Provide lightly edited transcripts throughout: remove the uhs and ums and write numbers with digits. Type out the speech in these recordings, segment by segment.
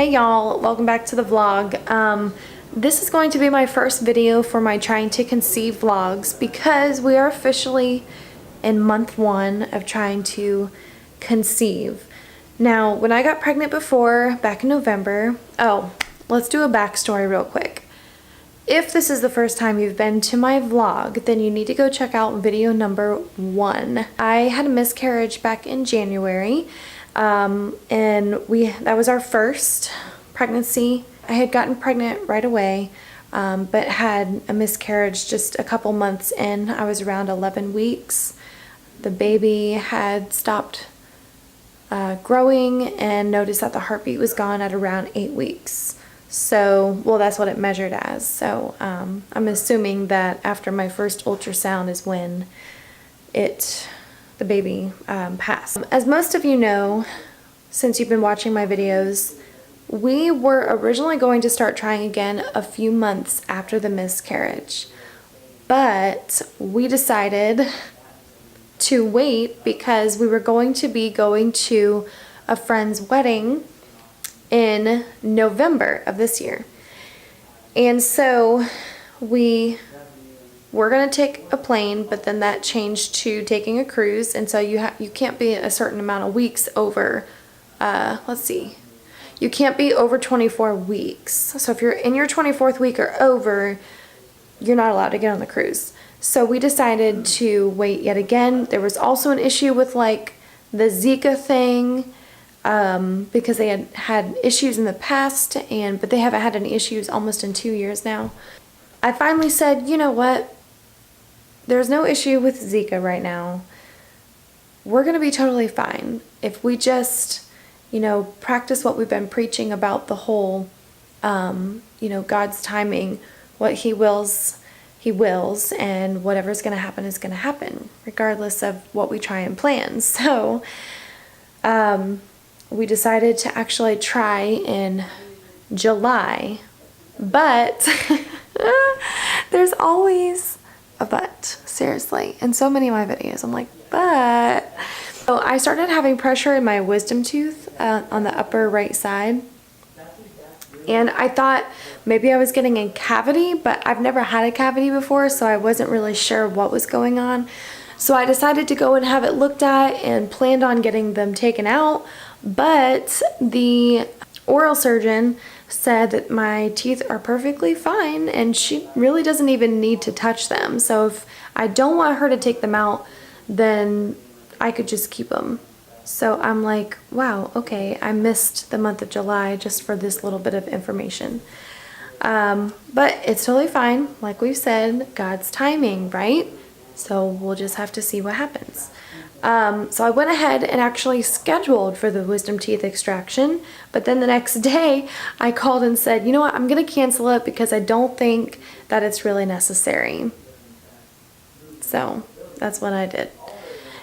Hey y'all, welcome back to the vlog. This is going to be my first video for my trying to conceive vlogs because we are officially in month 1 of trying to conceive. Now, when I got pregnant before, back in November, let's do a backstory real quick. If this is the first time you've been to my vlog, then you need to go check out video number 1. I had a miscarriage back in January. And that was our first pregnancy. I had gotten pregnant right away, but had a miscarriage just a couple months in. I was around 11 weeks. The baby had stopped growing and noticed that the heartbeat was gone at around 8 weeks. So, well, that's what it measured as. So, I'm assuming that after my first ultrasound is when the baby passed. As most of you know, since you've been watching my videos, we were originally going to start trying again a few months after the miscarriage, but we decided to wait because we were going to be going to a friend's wedding in November of this year. And so we were going to take a plane, but then that changed to taking a cruise, and so you can't be a certain amount of weeks over, you can't be over 24 weeks. So if you're in your 24th week or over, you're not allowed to get on the cruise. So we decided to wait yet again. There was also an issue with like the Zika thing, because they had issues in the past, but they haven't had any issues almost in 2 years now. I finally said, you know what? There's no issue with Zika right now. We're going to be totally fine if we just, practice what we've been preaching about the whole, God's timing. What He wills, and whatever's going to happen is going to happen, regardless of what we try and plan. So, we decided to actually try in July, but there's always a but, seriously. In so many of my videos, I'm like, but. So I started having pressure in my wisdom tooth on the upper right side. And I thought maybe I was getting a cavity, but I've never had a cavity before, so I wasn't really sure what was going on. So I decided to go and have it looked at and planned on getting them taken out. But the oral surgeon said that my teeth are perfectly fine and she really doesn't even need to touch them. So if I don't want her to take them out, then I could just keep them. So I'm like, wow, okay, I missed the month of July just for this little bit of information. But it's totally fine. Like we've said, God's timing, right? So we'll just have to see what happens. So I went ahead and actually scheduled for the wisdom teeth extraction, but then the next day I called and said, you know what, I'm going to cancel it because I don't think that it's really necessary. So that's what I did.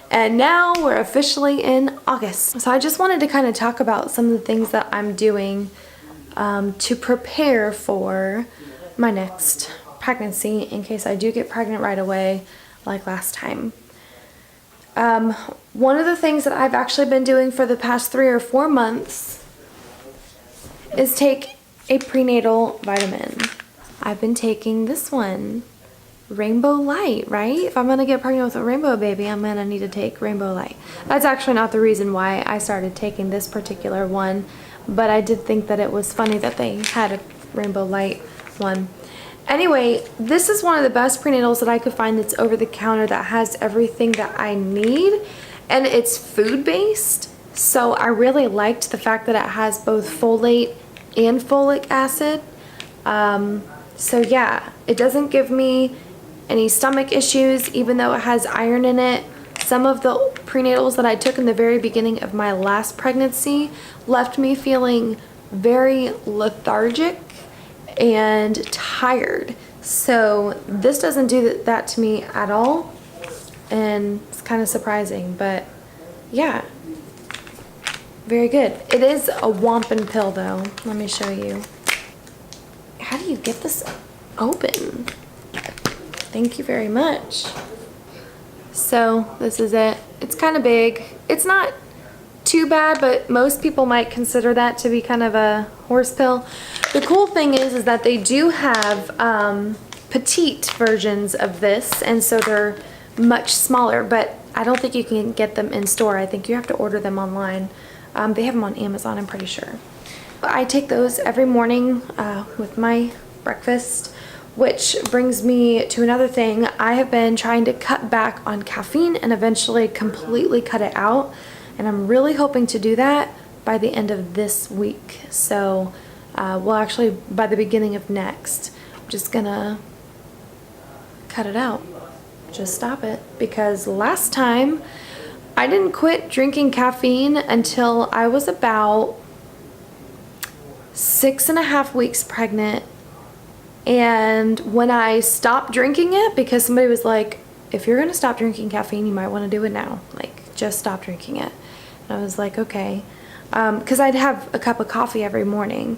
And now we're officially in August. So I just wanted to kind of talk about some of the things that I'm doing to prepare for my next pregnancy in case I do get pregnant right away like last time. One of the things that I've actually been doing for the past 3 or 4 months is take a prenatal vitamin. I've been taking this one, Rainbow Light, right? If I'm going to get pregnant with a rainbow baby, I'm going to need to take Rainbow Light. That's actually not the reason why I started taking this particular one, but I did think that it was funny that they had a Rainbow Light one. Anyway, this is one of the best prenatals that I could find that's over the counter that has everything that I need, and it's food-based. So I really liked the fact that it has both folate and folic acid. So yeah, it doesn't give me any stomach issues, even though it has iron in it. Some of the prenatals that I took in the very beginning of my last pregnancy left me feeling very lethargic and tired. So this doesn't do that to me at all, and it's kind of surprising, but yeah, very good. It is a wampin pill though. Let me show you. How do you get this open? Thank you very much. So this is it. It's kind of big. It's not too too bad, but most people might consider that to be kind of a horse pill. The cool thing is that they do have petite versions of this, and so they're much smaller, but I don't think you can get them in store. I think you have to order them online. They have them on Amazon, I'm pretty sure. I take those every morning with my breakfast, which brings me to another thing. I have been trying to cut back on caffeine and eventually completely cut it out, and I'm really hoping to do that by the end of this week. So, well, actually by the beginning of next. I'm just gonna cut it out, just stop it, because last time I didn't quit drinking caffeine until I was about 6.5 weeks pregnant. And when I stopped drinking it, because somebody was like, if you're gonna stop drinking caffeine, you might want to do it now, like just stop drinking it. And I was like, okay, because I'd have a cup of coffee every morning,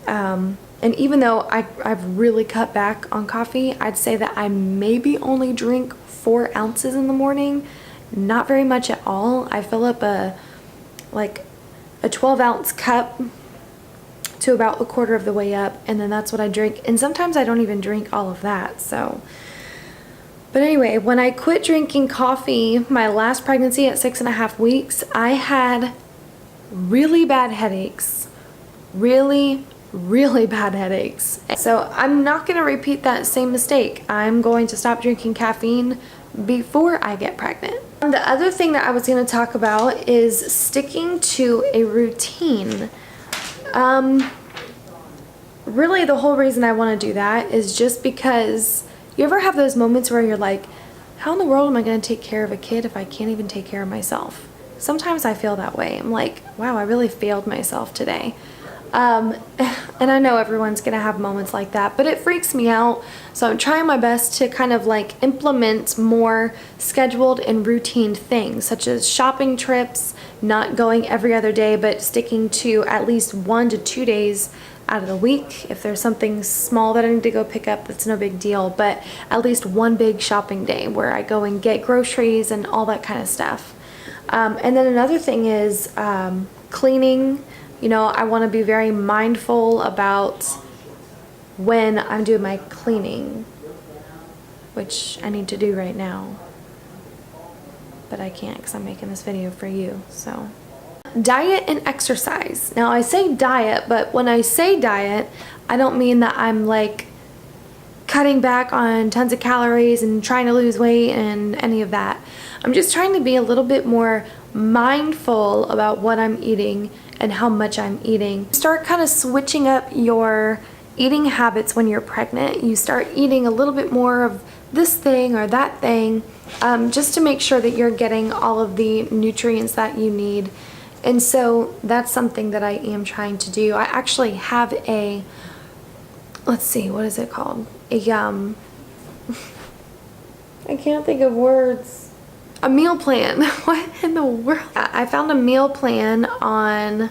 and even though I've really cut back on coffee, I'd say that I maybe only drink 4 ounces in the morning, not very much at all. I fill up a 12-ounce cup to about a quarter of the way up, and then that's what I drink, and sometimes I don't even drink all of that. So, but anyway, when I quit drinking coffee my last pregnancy at 6.5 weeks, I had really bad headaches, really bad headaches. So I'm not going to repeat that same mistake. I'm going to stop drinking caffeine before I get pregnant. The other thing that I was going to talk about is sticking to a routine. Really the whole reason I want to do that is just because you ever have those moments where you're like, how in the world am I going to take care of a kid if I can't even take care of myself? Sometimes I feel that way. I'm like, wow, I really failed myself today. And I know everyone's gonna have moments like that, but it freaks me out. So I'm trying my best to kind of like implement more scheduled and routine things, such as shopping trips, not going every other day, but sticking to at least 1 to 2 days out of the week. If there's something small that I need to go pick up, that's no big deal, but at least one big shopping day where I go and get groceries and all that kind of stuff. And then another thing is cleaning. You know, I want to be very mindful about when I'm doing my cleaning, which I need to do right now, but I can't because I'm making this video for you. So, diet and exercise. Now I say diet, but when I say diet, I don't mean that I'm like cutting back on tons of calories and trying to lose weight and any of that. I'm just trying to be a little bit more mindful about what I'm eating and how much I'm eating. Start kind of switching up your eating habits when you're pregnant. You start eating a little bit more of this thing or that thing, just to make sure that you're getting all of the nutrients that you need. And so that's something that I am trying to do. I actually have a, let's see, what is it called? I can't think of words. A meal plan. What in the world? I found a meal plan on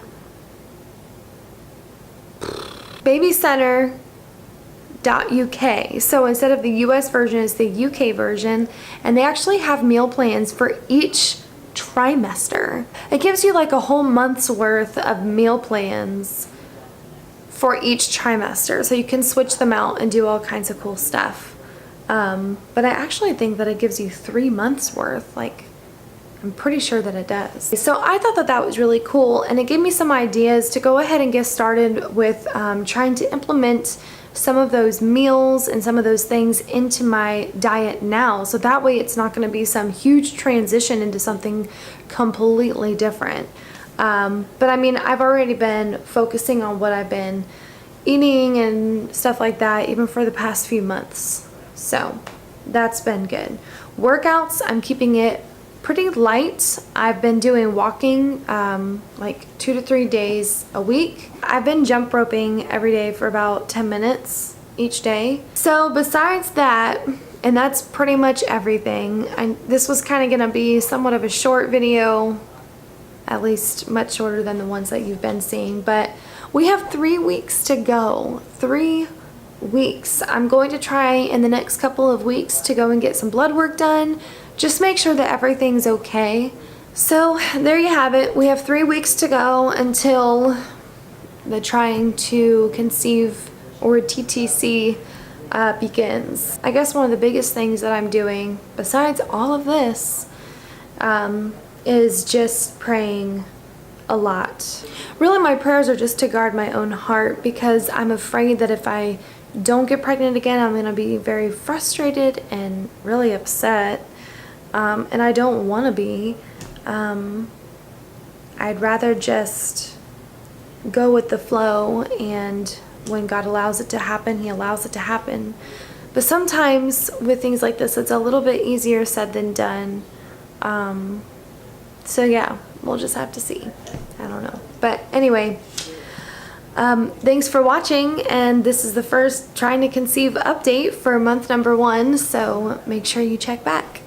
babycenter.uk. So instead of the US version, it's the UK version, and they actually have meal plans for each trimester. It gives you like a whole month's worth of meal plans for each trimester, so you can switch them out and do all kinds of cool stuff. But I actually think that it gives you 3 months worth. Like, I'm pretty sure that it does. So I thought that that was really cool, and it gave me some ideas to go ahead and get started with trying to implement some of those meals and some of those things into my diet now, so that way it's not going to be some huge transition into something completely different. But I mean, I've already been focusing on what I've been eating and stuff like that even for the past few months. So that's been good. Workouts, I'm keeping it pretty light. I've been doing walking like 2 to 3 days a week. I've been jump roping every day for about 10 minutes each day. So besides that, and that's pretty much everything. This was kind of gonna be somewhat of a short video, at least much shorter than the ones that you've been seeing, but we have 3 weeks to go. 3 weeks. I'm going to try in the next couple of weeks to go and get some blood work done. Just make sure that everything's okay. So there you have it. We have 3 weeks to go until the trying to conceive, or TTC, begins. I guess one of the biggest things that I'm doing besides all of this is just praying a lot. Really, my prayers are just to guard my own heart, because I'm afraid that if I don't get pregnant again, I'm gonna be very frustrated and really upset, and I don't want to be. I'd rather just go with the flow, and when God allows it to happen, He allows it to happen. But sometimes with things like this, it's a little bit easier said than done. So yeah, we'll just have to see. I don't know. But anyway, thanks for watching, and this is the first trying to conceive update for month number 1, so make sure you check back.